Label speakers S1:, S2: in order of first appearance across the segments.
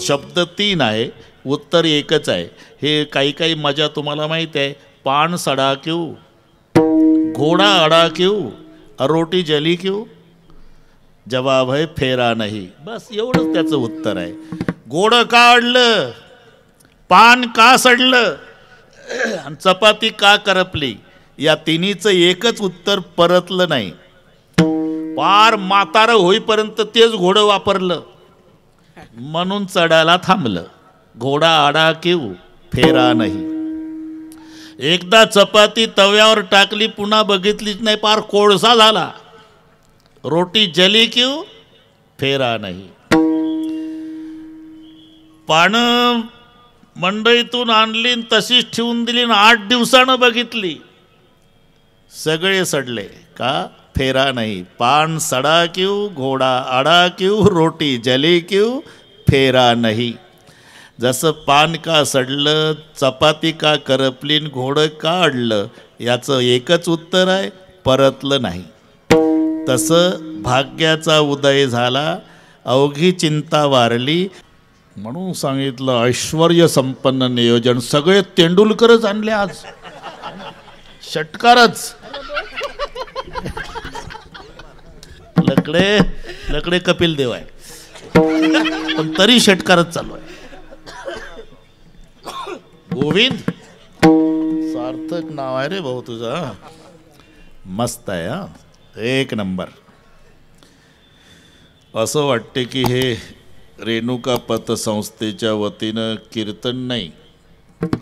S1: शब्द 3 आहे, उत्तर एकच आहे. हे काही काही मजा तुम्हाला माहीत आहे. पान सडा क्यों, घोडा अडा क्यों, रोटी जली क्यों, जवाब है फेरा नाही. बस एवढंच त्याचं उत्तर आहे. घोडं का अडलं, पान का सडलं आणि चपाती का करपली, या तिन्हीचं एकच उत्तर परतलं नाही. पार म्हातारं होईपर्यंत तेच घोडं वापरलं म्हणून चढायला थांबलं. घोडा आडा क्यों, फेरा नाही. एकदा चपाती तव्यावर टाकली, पुन्हा बघितलीच नाही, पार कोळसा झाला. रोटी जली क्यों, फेरा नाही. पानं मंडईतून आणली तशीच ठेवून दिली, 8 दिवसानं बघितली, सगळे सडले. का, फेरा नाही. पान सडा क्यों, घोडा आडा क्यों, रोटी जली क्यों, फेरा नाही. जसं पान का सडलं, चपाती का करपली, घोडं का अडलं, याचं एकच उत्तर आहे, परतलं नाही. तसं भाग्याचा उदय झाला, अवघी चिंता वारली. म्हणून सांगितलं ऐश्वर्य संपन्न नियोजन. सगळे तेंडुलकरच आणले आज, षटकारच. लकडे लकडे कपिल देव आहे, पण तरी षटकारच चालू आहे. गोविंद सार्थक नाव आहे रे भाऊ तुझं, मस्त आहे हा, एक नंबर. असं वाटते की हे रेणुका पतसंस्थेच्या वतीनं कीर्तन नाही,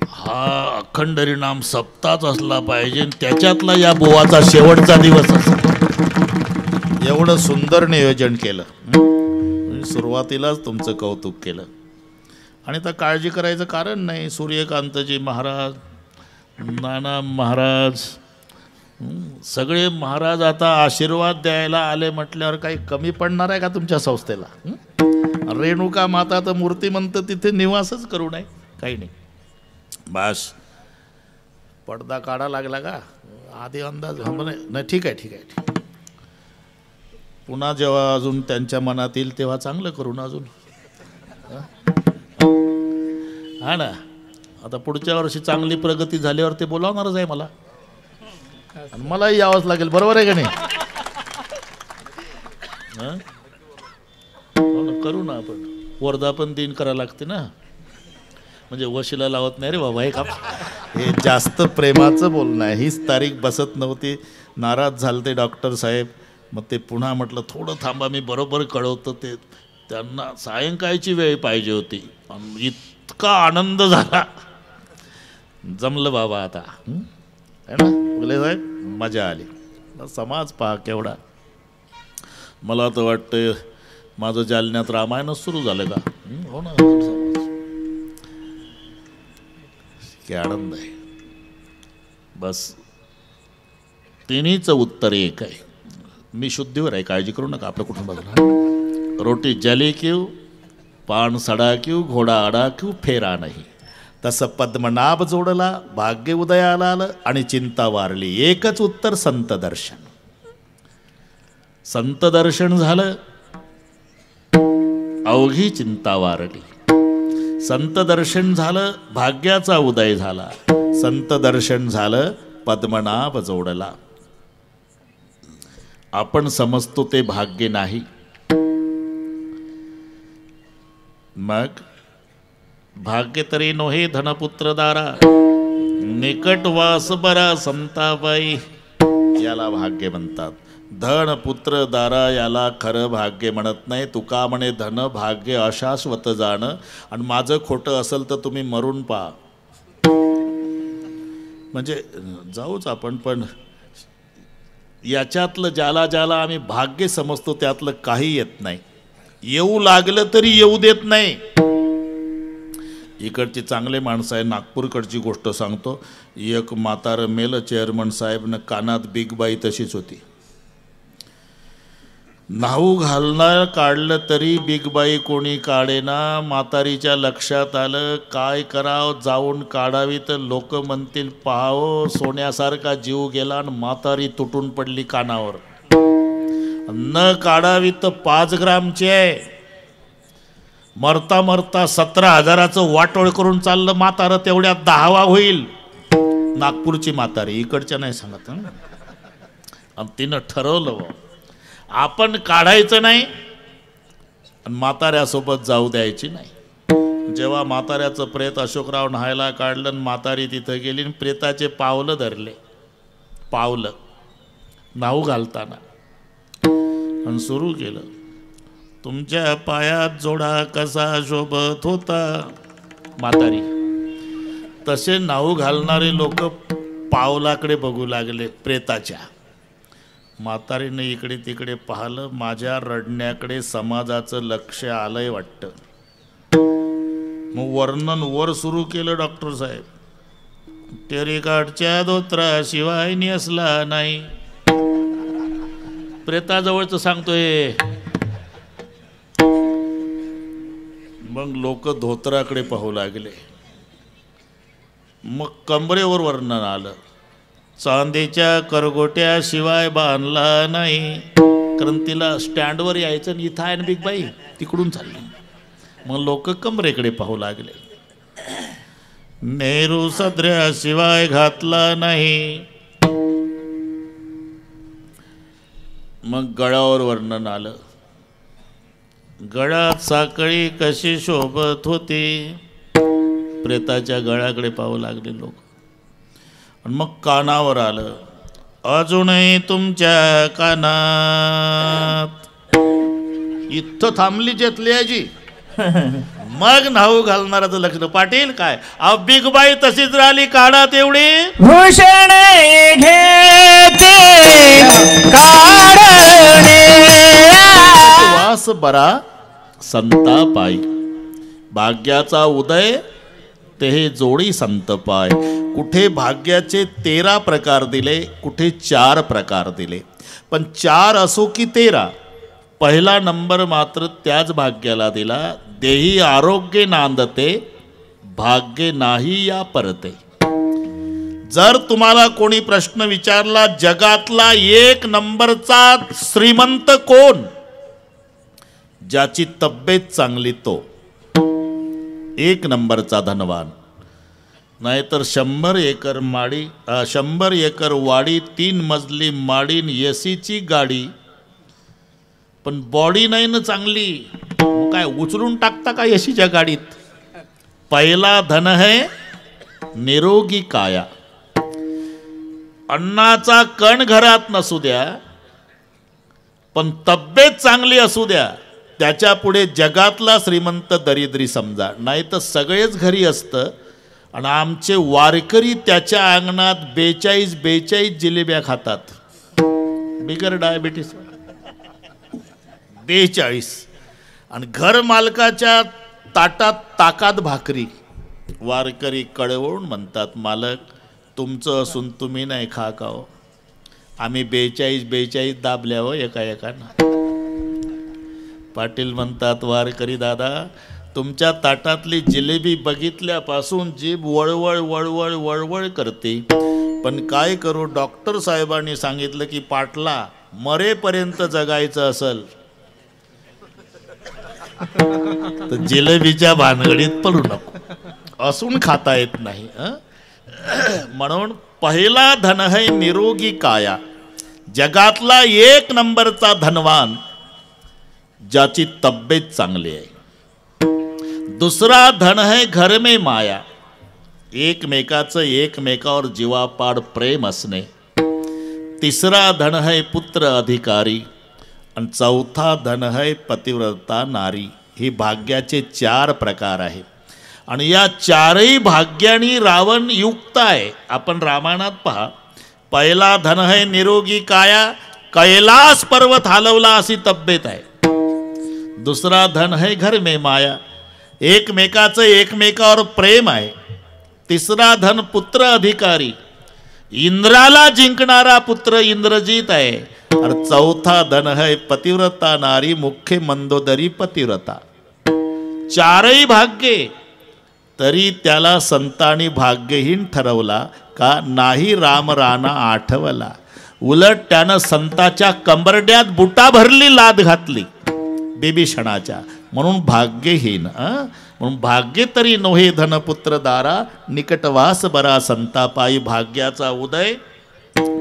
S1: हा अखंड हरिनाम सप्ताहच असला पाहिजे, त्याच्यातला या बोवाचा शेवटचा दिवस असतो. एवढं सुंदर नियोजन केलं. सुरुवातीलाच तुमचं कौतुक केलं. आणि आता काळजी करायचं कारण नाही. सूर्यकांतजी महाराज, नाना महाराज, सगळे महाराज आता आशीर्वाद द्यायला आले म्हटल्यावर काही कमी पडणार आहे का तुमच्या संस्थेला? रेणुका माता तर मूर्तिमंत तिथे निवासच करू नये, काही नाही. बस पडदा काढा लागला का आधी अंदाज नाही. ठीक आहे, ठीक आहे. पुन्हा जेव्हा अजून त्यांच्या मनात येईल तेव्हा चांगलं करू ना अजून. हा ना, आता पुढच्या वर्षी चांगली प्रगती झाल्यावर ते बोलावणारच आहे मला, आणि मलाही यावंच लागेल. बरोबर आहे का नाही? करू ना आपण. वर्धापन दिन करायला लागते ना, म्हणजे वशीला लावत नाही रे बाबा. हे जास्त प्रेमाचं बोलणं आहे. हीच तारीख बसत नव्हती, नाराज झाले ते डॉक्टर साहेब. मग ते पुन्हा म्हटलं थोडं थांबा, मी बरोबर कळवतं. ते त्यांना सायंकाळची वेळ पाहिजे होती. इतका आनंद झाला, जमलं बाबा आता, है ना बोले साहेब, मजा आली. समाज पहा केवढा. मला तर वाटतं माझं जालन्यात रामायणच सुरू झालं का? हो ना, की आनंद आहे. बस तिन्हीचं उत्तर एक आहे. मी शुद्धीवर आहे, काळजी करू नका. आपलं कुठून बघा. रोटी जली क्यों, पान सडा क्यों, घोडा आडा क्यों, फेरा नाही. तसं पद्मनाभ जोडला, भाग्य उदयाला आलं आणि चिंता वारली. एकच उत्तर, संत दर्शन. संत दर्शन झालं, अवघी चिंता वारली. संत दर्शन झालं, भाग्याचा उदय झाला. संत दर्शन झालं, पद्मनाभ जोडला. आपण समजतो ते भाग्य नाही. मग भाग्य तरी नोहे धनपुत्र दारा, निकट वास बरा संताबाई, याला भाग्य म्हणतात. धन पुत्र दारा याला खरं भाग्य म्हणत नाही. तुका म्हणे धन भाग्य अशाश्वत जाणं. आणि माझं खोटं असेल तर तुम्ही मरून पहा. म्हणजे जाऊच आपण, पण याच्यातलं ज्याला ज्याला आम्ही भाग्य समजतो त्यातलं काही येत नाही. येऊ लागलं तरी येऊ देत नाही. इकडची चांगले माणसं आहे. नागपूरकडची गोष्ट सांगतो. एक म्हातारं मेलं चेअरमन साहेब न, कानात बिग बाई तशीच होती. न्हाऊ घालणार काढलं तरी बिग बाई कोणी काढेना. म्हातारीच्या लक्षात आलं काय करावं, जाऊन काढावी तर लोक म्हणतील पाहावं सोन्यासारखा जीव गेला, आणि म्हातारी तुटून पडली कानावर. न काढावी तर 5 ग्रामची आहे. मरता मरता 17,000चं वाटोळ करून चाललं म्हातारं, तेवढ्यात 10वा होईल. नागपूरची म्हातारी, इकडच्या नाही सांगत. आणि तिनं ठरवलं आपण काढायचं नाही आणि म्हाताऱ्यासोबत जाऊ द्यायची नाही. जेव्हा म्हाताऱ्याचं प्रेत अशोकराव न्हायला काढलं आणि म्हातारी तिथं गेली आणि प्रेताचे पावलं धरले, पावलं नाऊ घालताना, आणि सुरू केलं, तुमच्या पायात जोडा कसा शोभत होता. म्हातारी तसे नाऊ घालणारे लोक पावलाकडे बघू लागले प्रेताच्या. म्हातारीने इकडे तिकडे पाहिलं, माझ्या रडण्याकडे समाजाचं लक्ष आलंय वाटतं. मग वर्णन वर सुरू केलं डॉक्टर साहेब. टेरिकाटच्या धोत्राशिवाय नेसला नाही. प्रेताजवळचं सांगतोय. मग लोक धोत्राकडे पाहू लागले. मग कमरेवर वर्णन आलं, चांदीच्या करगोट्याशिवाय बांधला नाही. कारण तिला स्टँडवर यायचं आणि इथं आहे ना बिग बाई, तिकडून चालली. मग लोक कमरेकडे पाहू लागले. नेहरू सदऱ्याशिवाय घातला नाही. मग गळावर वर्णन आलं, गळ्यात साखळी कशी शोभत होती. प्रेताच्या गळ्याकडे पाहू लागले लोक. आणि मग कानावर आलं, अजूनही तुमच्या कानात. इथं थांबली जेतल्याजी. मग नाऊ घालणाराचं लक्ष. पाटील काय बिग बाई तशीच राहिली, काढा तेवढी
S2: भूषण घेते काढणे.
S1: वास बरा संता पायी. भाग्याचा उदय ते हे जोडी संत पाय. कुठे भाग्याचे 13 प्रकार दिले, कुठे 4 प्रकार दिले. पण 4 असो की 13, पहिला नंबर मात्र त्याच भाग्याला दिला. देही आरोग्य नांदते, भाग्य नाही या परते. जर तुम्हाला कोणी प्रश्न विचारला, जगातला 1 नंबरचा श्रीमंत कोण, ज्याची तब्येत चांगली तो 1 नंबरचा धनवान. नाहीतर 100 एकर माडी, 100 एकर वाडी, 3 मजली माडीन, एसीची गाडी, पण बॉडी नाही ना चांगली. काय उचलून टाकता का एसीच्या गाडीत. पहिला धन है निरोगी काया. अन्नाचा कण घरात नसू द्या, पण तब्येत चांगली असू द्या, त्याच्या पुढे जगातला श्रीमंत दरिद्री समजा. नाही तर सगळेच घरी असतं आणि आमचे वारकरी त्याच्या अंगणात 42 जिलेब्या खातात, बिगर डायबिटीस 42. आणि घर मालकाच्या ताटात ताकात भाकरी. वारकरी कळवून म्हणतात, मालक तुमचं असून तुम्ही नाही खा का हो. आम्ही 42 दाबल्या हो एका एकानं. पाटील म्हणतात, वारकरी दादा तुमच्या ताटातली जिलेबी बघितल्यापासून जीभ वळवळ वळवळ वळवळ करते. पण काय करू, डॉक्टर साहेबांनी सांगितलं की पाटला मरेपर्यंत जगायचं असेल तर जिलेबीच्या भानगडीत पडू नको, असून खाता येत नाही. म्हणून पहिला धन है निरोगी काया. जगातला 1 नंबरचा धनवान ज्याची तब्येत चांगली आहे. दुसरा धन है घर में माया. एकमेकाचं एकमेकावर जीवापाड प्रेम असणे. तिसरा धन है पुत्र अधिकारी. आणि चौथा धन है पतिव्रता नारी. ही भाग्याचे 4 प्रकार आहेत. आणि या 4ही भाग्यानी रावण युक्त आहे. आपण रामायणात पहा, पहिला धन है निरोगी काया, कैलास पर्वत हलवला अशी तब्येत आहे. दुसरा धन है घर में माया, एकमेकाचं एकमेकावर प्रेम आहे. तिसरा धन पुत्र अधिकारी, इंद्राला जिंकणारा पुत्र इंद्रजीत आहे. और चौथा धन है पतिव्रता नारी, मुख्य मंदोदरी पतिव्रता. 4ही भाग्ये. तरी त्याला संतांनी भाग्यहीन ठरवला का नाही. राम राणा आठवला. उलट त्यानं संताच्या कंबरड्यात बुटा भरली लाद घातली बिभीषणाच्या. म्हणून भाग्यहीन. म्हणून भाग्य तरी नोहे धनपुत्र दारा, निकटवास बरा संतापायी. भाग्याचा उदय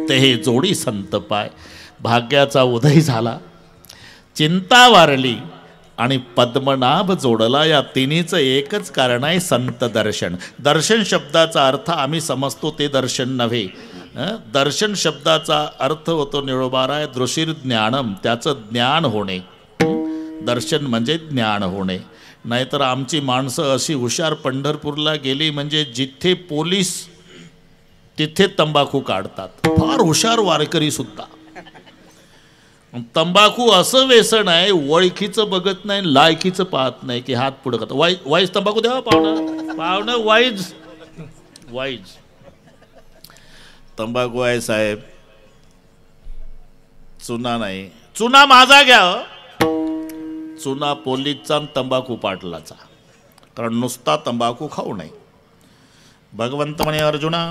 S1: ते हे जोडी संत पाय. भाग्याचा उदय झाला, चिंता वारली आणि पद्मनाभ जोडला. या तिन्हीचं एकच कारण आहे संत दर्शन. दर्शन शब्दाचा अर्थ आम्ही समजतो ते दर्शन नव्हे. दर्शन शब्दाचा अर्थ होतो निळोबाराय दृशीर ज्ञानम, त्याचं ज्ञान होणे. दर्शन म्हणजे ज्ञान होणे. नाहीतर आमची माणसं अशी हुशार, पंढरपूरला गेली म्हणजे जिथे पोलीस तिथे तंबाखू काढतात. फार हुशार वारकरी सुद्धा. तंबाखू असं व्यसन आहे, ओळखीचं बघत नाही, लायकीचं पाहत नाही की हात पुढं करतात. वाईज तंबाखू द्यावा पाहुणं वाईज तंबाखू आहे साहेब, चुना नाही. चुना माझा घ्या. चुना पोलीसचा, तंबाखू पाटलाचा. कारण नुसता तंबाखू खाऊ नये. भगवंत म्हणे अर्जुना,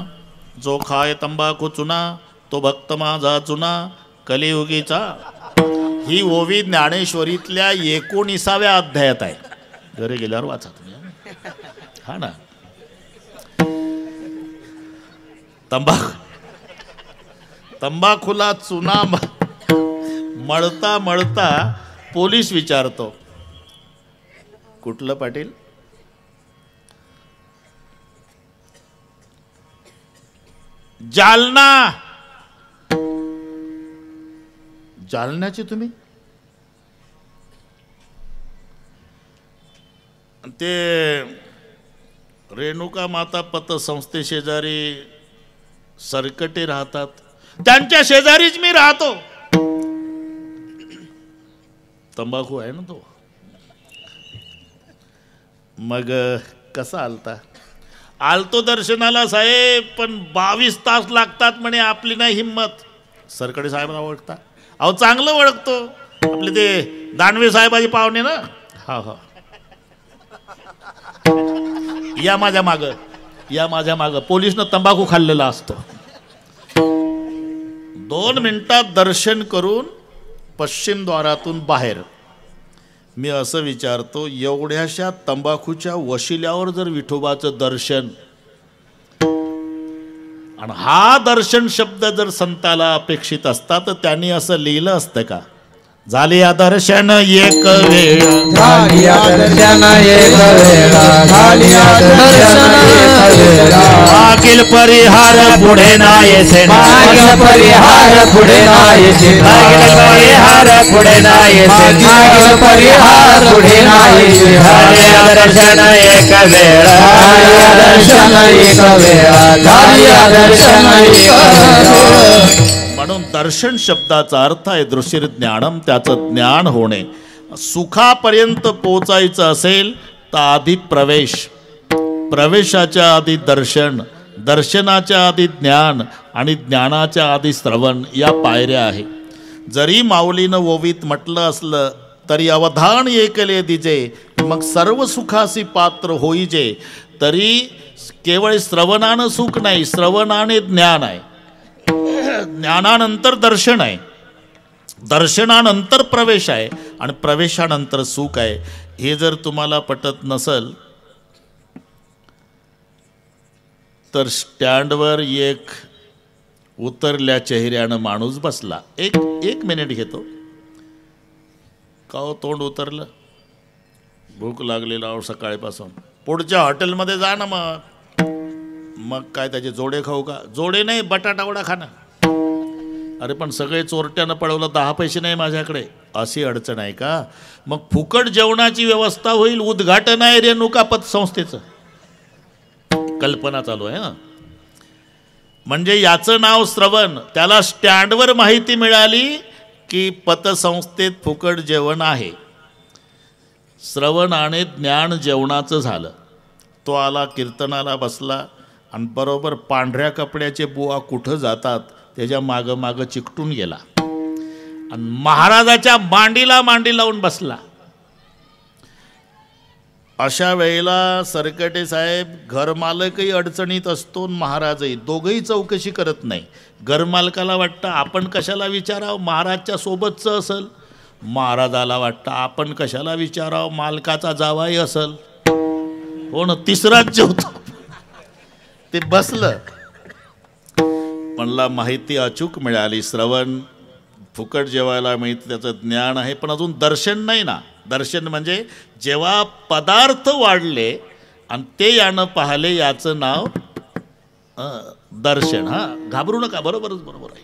S1: जो खाय तंबाखू चुना तो भक्त माझा चुना कलियुगीचा. ही ओवी ज्ञानेश्वरीतल्या 19व्या अध्यायात आहे. घरी गेल्यावर वाचा तुम्ही. हा ना. तंबाखूला चुना मळता मळता पोलीस विचारतो, कुठलं पाटील? जालना. जालन्याची तुम्ही? ते रेणुका माता पतसंस्थे शेजारी सरकटे राहतात, त्यांच्या शेजारीच मी राहतो. तंबाखू आहे ना तो. मग कसा आलता? आलतो दर्शनाला साहेब, पण 22 तास लागतात म्हणे, आपली नाही हिंमत. सरकडे साहेबांना ओळखता? अहो चांगलं ओळखतो. आपले ते दानवे साहेबाजी पाहुणे ना. हा हा, या माझ्या मागं. पोलिसनं तंबाखू खाल्लेला असतो. 2 मिनिटात दर्शन करून पश्चिम द्वारातून बाहेर. मी असं विचारतो, एवढ्याशा तंबाखूच्या वशिल्यावर जर विठोबाचं दर्शन, आणि हा दर्शन शब्द जर संताला अपेक्षित असता तर त्यांनी असं लिहिलं असतं का? झालिया दर्शन एक वेळ,
S2: झालिया दर्शन एक वेळा, झालिया दर्शन एक वेळा.
S1: मागील परिहार पुढे नाहीसे,
S2: मागील परिहार पुढे नाहीसे,
S1: मागील परिहार पुढे नाहीसे,
S2: मागील परिहार पुढे नाहीसे.
S1: झालिया दर्शन एक वेळ,
S2: झालिया दर्शन एक वेळा, झालिया दर्शन एक वेळा.
S1: म्हणून दर्शन शब्दाचा अर्थ आहे दृशीर ज्ञानम, त्याचं ज्ञान होणे. सुखापर्यंत पोचायचं असेल तर आधी प्रवेशाच्या आधी दर्शन, दर्शनाच्या आधी ज्ञान आणि ज्ञानाच्या आधी श्रवण, या पायऱ्या आहे. जरी माऊलीनं ओवीत म्हटलं असलं तरी अवधान ऐकले दिजे, मग सर्व सुखासी पात्र होईजे. तरी केवळ श्रवणानं सुख नाही, श्रवणाने ज्ञान आहे, ज्ञानानंतर दर्शन आहे, दर्शनानंतर प्रवेश आहे आणि प्रवेशानंतर सुख आहे. हे जर तुम्हाला पटत नसल तर स्टँडवर एक उतरल्या चेहऱ्यानं माणूस बसला. एक मिनिट घेतो. का हो तोंड उतरलं? भूक लागलेला आहो सकाळीपासून. पुढच्या हॉटेलमध्ये जा ना. मग काय त्याचे जोडे खाऊ का? जोडे नाही, बटाटा वडा खा ना. अरे पण सगळे चोरट्यानं पळवलं, 10 पैसे नाही माझ्याकडे, अशी अडचण आहे का? मग फुकट जेवणाची व्यवस्था होईल. उद्घाटन आहे रेणुका पतसंस्थेचं, कल्पना चालू आहे ना. म्हणजे याचं नाव श्रवण. त्याला स्टँडवर माहिती मिळाली की पतसंस्थेत फुकट जेवण आहे. श्रवण आणि ज्ञान जेवणाचं झालं. तो आला, कीर्तनाला बसला आणि बरोबर पांढऱ्या कपड्याचे बुवा कुठं जातात त्याच्या मागं चिकटून गेला आणि महाराजाच्या मांडीला मांडी लावून बसला. अशा वेळेला सरकटे साहेब, घरमालकही अडचणीत असतो, महाराजही, दोघंही चौकशी करत नाही. घरमालकाला वाटतं आपण कशाला विचारावं, महाराजच्या सोबतचं असेल. महाराजाला वाटतं आपण कशाला विचारावं, मालकाचा जावाई असल. हो ना, तिसराच जेवतो. ते बसलं. म्हणला माहिती अचूक मिळाली, श्रवण फुकट जेवायला मिळतं त्याचं ज्ञान आहे, पण अजून दर्शन नाही ना. दर्शन म्हणजे जेव्हा पदार्थ वाढले आणि ते यानं पाहिले याचं नाव दर्शन. हां, घाबरू नका, बरोबर आहे.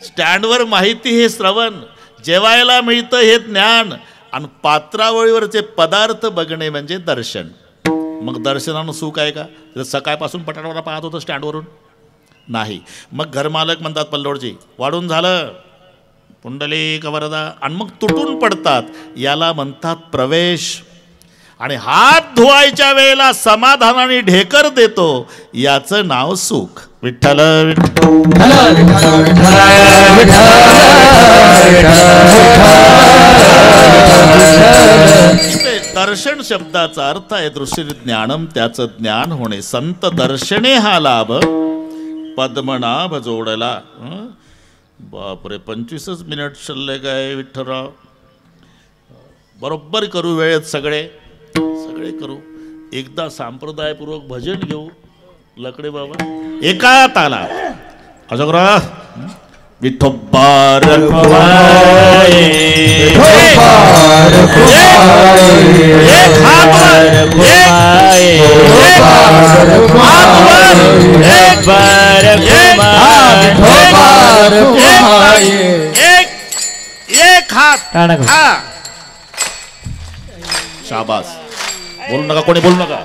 S1: स्टँडवर माहिती हे श्रवण, जेवायला मिळतं हे ज्ञान, आणि पात्रावळीवरचे पदार्थ बघणे म्हणजे दर्शन. मग दर्शनानं सुख आहे का? सकाळपासून पटापटा पाहत होतं स्टँडवरून नाही. मग घरमालक म्हणतात पल्लोडजी वाढून झालं, पुंडलिक वरदा, आणि मग तुटून पडतात. याला म्हणतात प्रवेश. आणि हात धुवायच्या वेळेला समाधानाने ढेकर देतो, याचं नाव सुख. विठ्ठल दर्शन शब्दाचा अर्थ आहे दृश्य ज्ञानम, त्याचं ज्ञान होणे. संत दर्शने हा लाभ पद्मनाभ जोडला. बापरे, 25 मिनिट शिल्लक आहे विठ्ठलराव. बरोबर करू वेळेत सगळे करू. एकदा संप्रदायपूर्वक भजन घेऊ लकडे बाबा एका ताला. अजोगरा विठोबार एक हात. शाबास. बोलू नका, कोणी बोलू नका.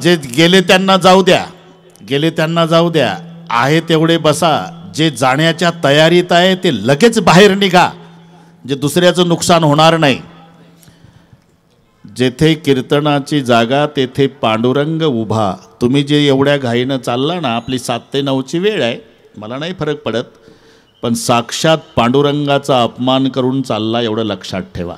S1: जे गेले त्यांना जाऊ द्या, आहे तेवढे बसा. जे जाण्याच्या तयारीत आहे ते लगेच बाहेर निघा, जे दुसऱ्याचं नुकसान होणार नाही. जेथे कीर्तनाची जागा तेथे पांडुरंग उभा. तुम्ही जे एवढ्या घाईनं चालला ना, आपली 7 ते 9ची वेळ आहे, मला नाही फरक पडत, पण साक्षात पांडुरंगाचा अपमान करून चालला एवढं लक्षात ठेवा.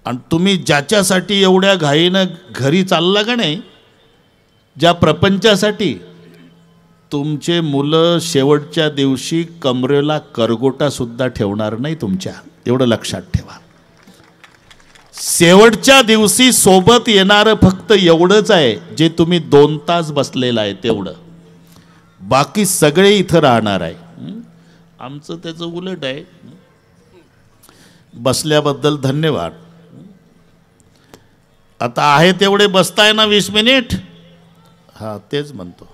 S1: आणि तुम्ही ज्याच्यासाठी एवढ्या घाईनं घरी चालला का नाही, ज्या प्रपंचासाठी, तुमचे मुलं शेवटच्या दिवशी कमरेला करगोटा सुद्धा ठेवणार नाही तुमच्या, एवढं लक्षात ठेवा. शेवटच्या दिवशी सोबत येणारं फक्त एवढंच आहे, जे तुम्ही 2 तास बसलेला आहे तेवढं. बाकी सगळे इथं राहणार आहे. आमचं त्याचं उलट आहे. बसल्याबद्दल धन्यवाद. आता आहे तेवढे बसताय ना 20 मिनिट. हा, तेच म्हणतो.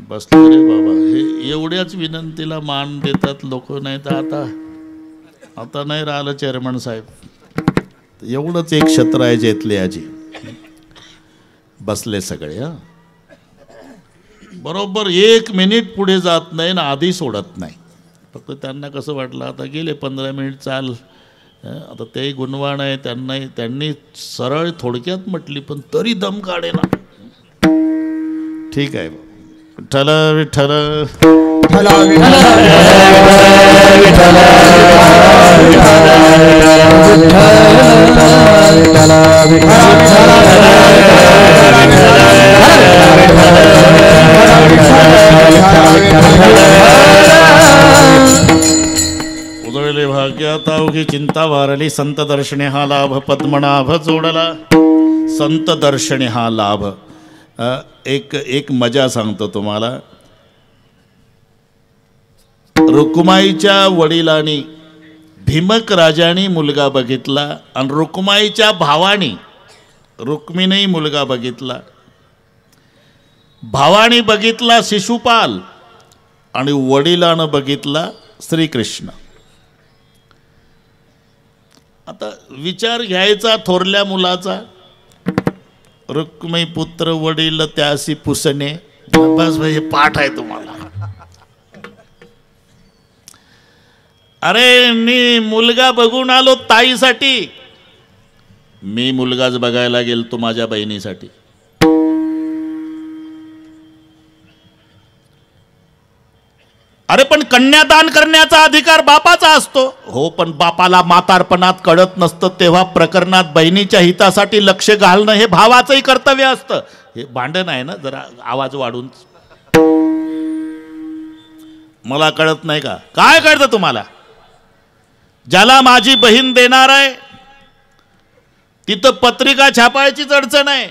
S1: बसले रे बाबा. हे एवढ्याच विनंतीला मान देतात लोक. नाही तर आता नाही राहिलं चेअरमन साहेब. एवढंच एक छत्र आहे जेतले आजी. बसले सगळे. हा, बरोबर 1 मिनिट पुढे जात नाही ना आधी सोडत नाही. फक्त त्यांना कसं वाटलं आता गेले 15 मिनिट चाल. आता तेही गुणवान आहे, त्यांनी सरळ थोडक्यात म्हटली, पण तरी दम काढे ना. ठीक आहे. विठ्ठल विठ्ठल उजळले भाग्यात अवघी चिंता वारली. संत दर्शने हा लाभ पद्मनाभ जोडला. संत दर्शने हा लाभ. एक मजा सांगतो तुम्हाला. रुक्माईच्या वडिलांनी भीमक राजानी मुलगा बघितला आणि रुक्माईच्या भावानी रुक्मिणी मुलगा बघितला. भावानी बघितला शिशुपाल आणि वडिलानं बघितला श्रीकृष्ण. आता विचार घ्यायचा थोरल्या मुलाचा. रुक्मी पुत्र वडील त्यासी पुसणे. बस भाई पाठ आहे तुम्हाला. अरे मी मुलगा बघून आलो ताईसाठी. मी मुलगाच बघायला गेलतो माझ्या बहिणीसाठी. अरे पण कन्यादान करण्याचा अधिकार बापाचा असतो. हो, पण बापाला म्हातारपणात कळत नसतं तेव्हा प्रकरणात बहिणीच्या हितासाठी लक्ष घालणं हे भावाचंही कर्तव्य असतं. हे भांडण आहे ना, जरा आवाज वाढून. मला कळत नाही का? काय कळतं तुम्हाला? ज्याला माझी बहीण देणार आहे तिथं पत्रिका छापायचीच अडचण आहे.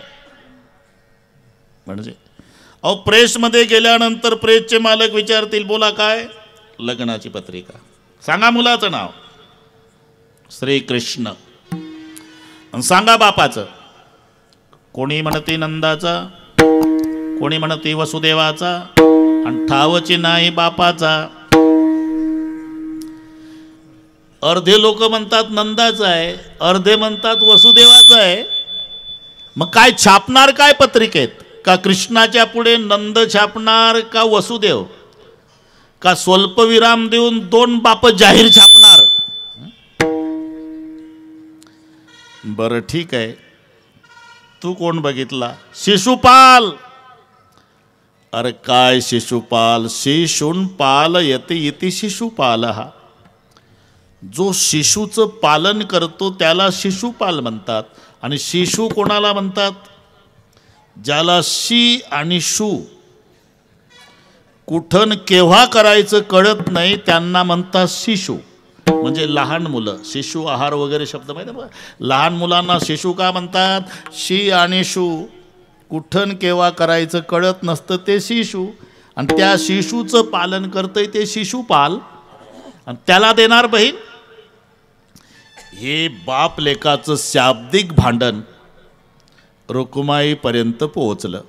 S1: म्हणजे अहो, प्रेसमध्ये गेल्यानंतर प्रेसचे मालक विचारतील, बोला काय? लग्नाची पत्रिका सांगा, मुलाचं नाव श्रीकृष्ण, सांगा बापाचं. कोणी म्हणते नंदाचा, कोणी म्हणते वसुदेवाचा, आणि ठावची नाही बापाचा. अर्धे लोक म्हणतात नंदाचा आहे, अर्धे म्हणतात वसुदेवाचा आहे. मग काय छापणार काय पत्रिकेत? का कृष्णाच्या पुढे नंद छापणार का वसुदेव? का स्वल्पविराम देऊन दोन बाप जाहीर छापणार? बरं ठीक आहे, तू कोण बघितला? शिशुपाल. अरे काय शिशुपाल? शिशून पाल यते इति शिशुपाल. हा जो शिशूचं पालन करतो त्याला शिशुपाल म्हणतात. आणि शिशू कोणाला म्हणतात? ज्याला शी आणि शू कुठन केव्हा करायचं कळत नाही त्यांना म्हणतात शिशू. म्हणजे लहान मुलं. शिशु आहार वगैरे शब्द माहिती आहे. लहान मुलांना शिशू का म्हणतात? शी आणि शू कुठन केव्हा करायचं कळत नसतं ते शिशू, आणि त्या शिशूचं पालन करतंय ते शिशुपाल, आणि त्याला देणार बहीण. हे बाप लेकाचं शाब्दिक भांडण रुक्माईपर्यंत पोहोचलं.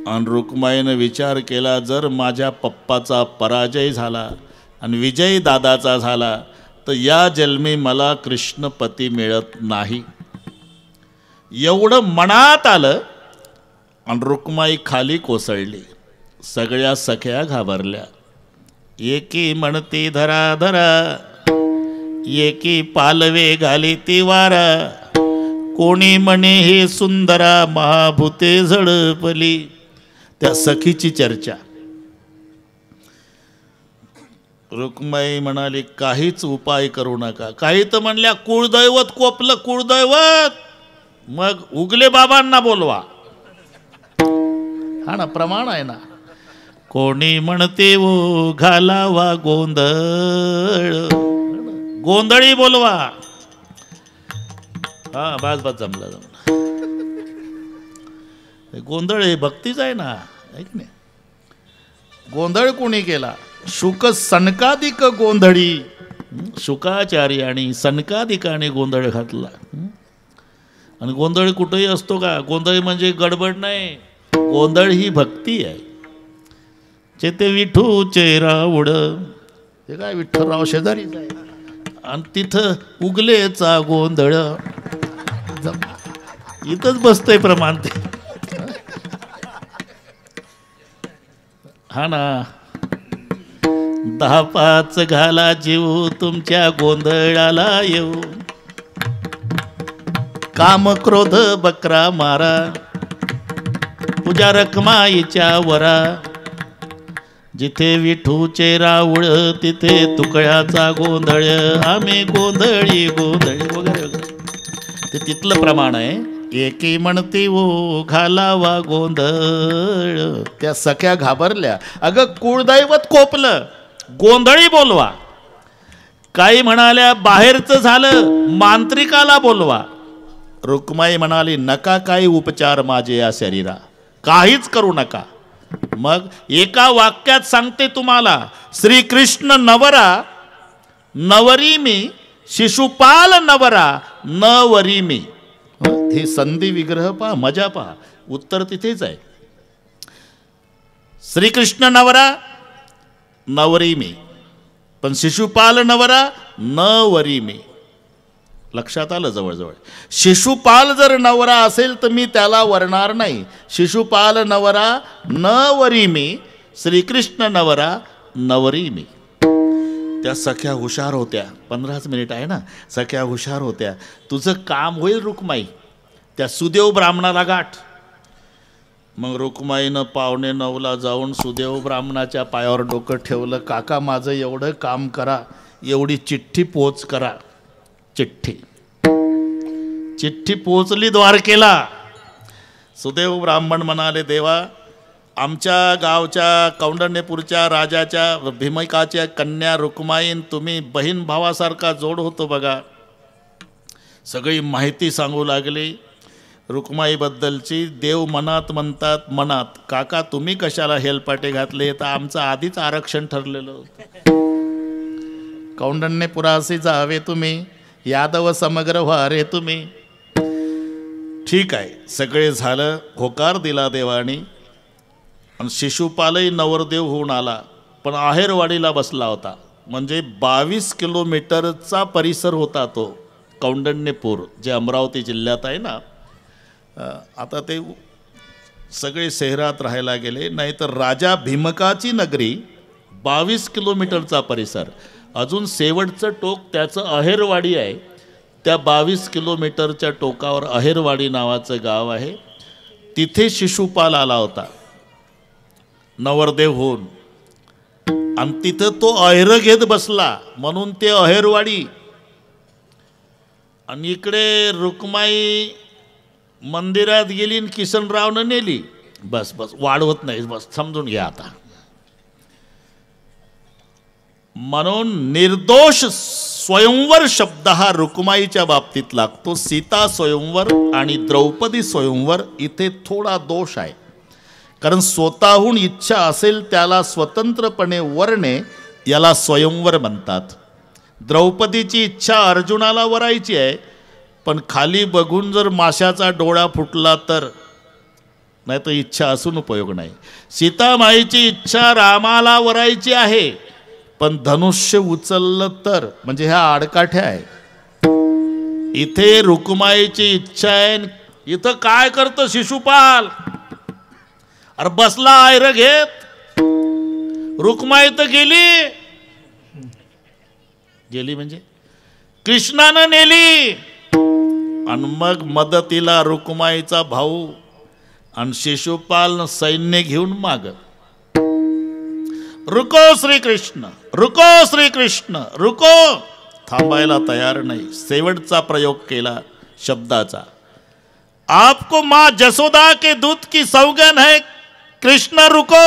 S1: आणि रुक्माईनं विचार केला, जर माझ्या पप्पाचा पराजय झाला आणि विजय दादाचा झाला तर या जन्मी मला कृष्णपती मिळत नाही. एवढं मनात आलं आणि रुक्माई खाली कोसळली. सगळ्या सख्या घाबरल्या. एकी म्हणती धरा धरा, एकी पालवे घाली ती वारा, कोणी म्हणे हे सुंदरा महाभूते झडपली. त्या सखीची चर्चा. रुक्माई म्हणाली काहीच उपाय करू नका. काही तर म्हणल्या कुळदैवत कोपलं, कुळदैवत. मग उगले बाबांना बोलवा. हा ना, प्रमाण आहे ना. कोणी म्हणते वो घालावा गोंधळ, गोंधळी बोलवा. हा बस बस, जमला जमला. गोंधळ हे भक्तीच आहे ना, ऐक नाही. गोंधळ कोणी केला? शुक सनकादिक गोंधळी. शुकाचार्य आणि सनकादिकाने गोंधळ घातला. आणि गोंधळ कुठेही असतो का? गोंधळ म्हणजे गडबड नाही. गोंधळ ही भक्ती आहे. चेते विठूचे रावड, ते काय विठ्ठलराव शेजारीच आहे. आणि तिथं उगलेचा गोंधळ. इथंच बसतंय प्रमाण ते. हा ना. 10-5 घाला जीव तुमच्या गोंधळाला येऊ. काम क्रोध बकरा मारा, पूजा रखमाईच्या वरा. जिथे विठूचे राऊळ तिथे तुकड्याचा गोंधळ. आम्ही गोंधळी गोंधळी वगैरे वगैरे. ते तिथलं प्रमाण आहे. एकी म्हणती वो घालावा गोंधळ. त्या सख्या घाबरल्या. अगं कुळदैवत कोपलं, गोंधळी बोलवा. काही म्हणाल्या बाहेरचं झालं, मांत्रिकाला बोलवा. रुक्माई म्हणाली नका काही उपचार माझे या शरीरा, काहीच करू नका. मग एका वाक्यात सांगते तुम्हाला, श्रीकृष्ण नवरा नवरी मी, शिशुपाल नवरा नवरी मी. हे संधी विग्रह पहा, मजा पहा. उत्तर तिथेच आहे. श्रीकृष्ण नवरा नवरी मी, पण शिशुपाल नवरा नवरी मी. लक्षात आलं जवळजवळ. शिशुपाल जर नवरा असेल तर मी त्याला वरणार नाही. शिशुपाल नवरा न वरी मी, श्रीकृष्ण नवरा नवरी मी. त्या सख्या हुशार होत्या. 15 मिनिट आहे ना. सख्या हुशार होत्या. तुझं काम होईल रुक्माई, त्या सुदेव ब्राह्मणाला गाठ. मग रुक्माईनं 8:45 जाऊन सुदेव ब्राह्मणाच्या पायावर डोकं ठेवलं. काका माझं एवढं काम करा, एवढी चिठ्ठी पोच करा. चिठ्ठी पोचली द्वारकेला. सुदेव ब्राह्मण म्हणाले, देवा आमच्या गावच्या कौंडण्यपूरच्या राजाच्या भीमिकाच्या कन्या रुक्माईन तुम्ही बहीण भावासारखा जोड होतो बघा. सगळी माहिती सांगू लागली रुक्माईबद्दलची. देव मनात म्हणतात, मनात काका तुम्ही कशाला हेलपाटे घातले, तर आमचं आधीच आरक्षण ठरलेलं होतं. कौंडण्यपुरासी जावे तुम्ही, यादव समग्र व्हा रे तुम्ही. ठीक आहे, सगळे झालं. होकार दिला देवानी. आणि शिशुपालही नवरदेव होऊन आला, पण आहेरवाडीला बसला होता. म्हणजे 22 किलोमीटरचा परिसर होता तो कौंडण्यपूर, जे अमरावती जिल्ह्यात आहे ना. आता ते सगळे शहरात राहायला गेले. नाहीतर राजा भीमकाची नगरी 22 किलोमीटरचा परिसर. अजून शेवटचं टोक त्याचं अहेरवाडी आहे. त्या 22 किलोमीटरच्या टोकावर अहेरवाडी नावाचं गाव आहे. तिथे शिशुपाल आला होता नवरदेव होऊन. आणि तिथं तो अहेर घेत बसला, म्हणून ते अहेरवाडी. आणि इकडे रुक्माई मंदिरात गेली आणि किसनरावनं नेली. बस वाढवत नाही, बस समजून घ्या आता. म्हणून निर्दोष स्वयंवर शब्द हा रुक्माईच्या बाबतीत लागतो. सीता स्वयंवर आणि द्रौपदी स्वयंवर इथे थोडा दोष आहे. कारण स्वतःहून इच्छा असेल त्याला स्वतंत्रपणे वरणे, याला स्वयंवर म्हणतात. द्रौपदीची इच्छा अर्जुनाला वरायची आहे, पण खाली बघून जर माशाचा डोळा फुटला तर, नाही तर इच्छा असून उपयोग नाही. सीतामाईची इच्छा रामाला वरायची आहे, पण धनुष्य उचललं तर, म्हणजे ह्या आडकाठ्या आहे. इथे रुक्माईची इच्छा आहे. इथं काय करतं शिशुपाल? अरे बसला आयर घेत. रुक्माई तर गेली म्हणजे कृष्णानं नेली. आणि मग मदतीला रुक्माईचा भाऊ आणि शिशुपाल सैन्य घेऊन माग. रुको श्रीकृष्ण, रुको श्रीकृष्ण, रुको. थांबायला तयार नाही. शेवटचा प्रयोग केला शब्दाचा. आपको माँ जसोदा के दूध की सौगन है, कृष्ण रुको.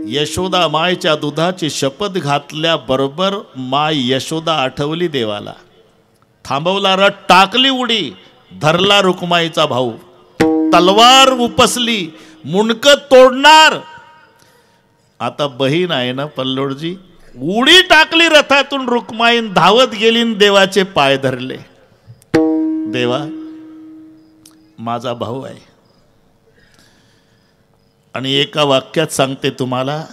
S1: यशोदा मायच्या दुधाची शपथ घातल्याबरोबर माय यशोदा आठवली देवाला. थांबवला, रथ टाकली उडी. धरला रुक्माईचा भाऊ. तलवार उपसली, मुंडक तोडणार. आता बहीण आहे ना पल्लोडजी, उडी टाकली रथातून. रुक्माईन धावत गेली, देवाचे पाय धरले. देवा माझा भाऊ आहे. आणि एका वाक्यात सांगते तुम्हाला,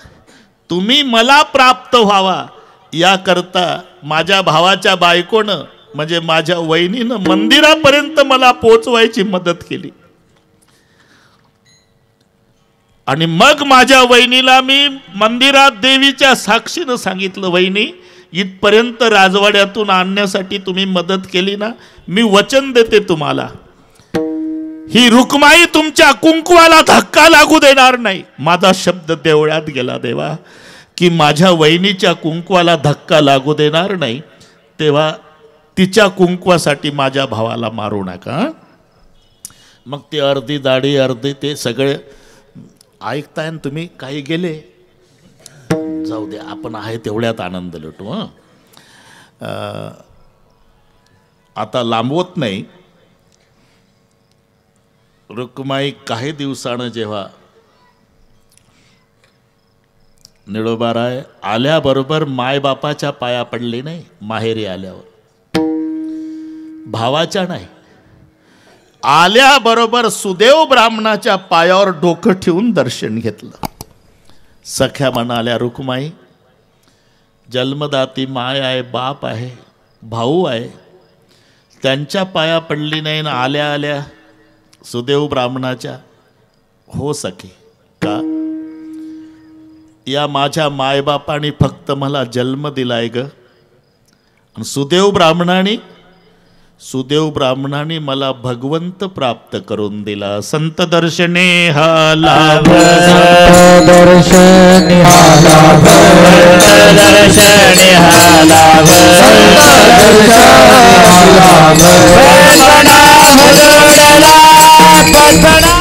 S1: तुम्ही मला प्राप्त व्हावा याकरता माझ्या भावाच्या बायकोनं, म्हणजे माझ्या वहिनीनं मंदिरापर्यंत मला पोचवायची मदत केली. आणि मग माझ्या वहिनीला मी मंदिरात देवीच्या साक्षीनं सांगितलं, वहिनी इथपर्यंत राजवाड्यातून आणण्यासाठी तुम्ही मदत केली ना, मी वचन देते तुम्हाला, ही रुक्माई तुमच्या कुंकवाला धक्का लागू देणार नाही. माझा शब्द देवळात गेला देवा, की माझ्या वहिनीच्या कुंकवाला धक्का लागू देणार नाही. तेव्हा तिच्या कुंकवासाठी माझ्या भावाला मारू नका. मग ते अर्धी दाढी अर्धी ते सगळे ऐकताय ना तुम्ही. काही गेले जाऊ दे, आपण आहे तेवढ्यात आनंद लुटू. आता लांबवत नाही. रुक्माई काही दिवसानं जेव्हा निळोबाराय आल्याबरोबर मायबापाच्या पाया पडली नाही. माहेरी आल्यावर भावाच्या नाही, आल्याबरोबर सुदेव ब्राह्मणाच्या पायावर डोकं ठेवून दर्शन घेतलं. सख्या म्हणाल्या, रुक्माई जन्मदाती माय आहे, बाप आहे, भाऊ आहे. त्यांच्या पाया पडली नाही ना आल्या आल्या सुदेव ब्राह्मणाच्या. हो सखे, का या माझ्या मायबापाने फक्त मला जन्म दिलाय ग. आणि सुदेव ब्राह्मणाने मला भगवंत प्राप्त करून दिला. संत दर्शने हा लाभ,
S2: दर्शने हा लाभ, दर्शने हा लाभ, दर्शने हा लाभ.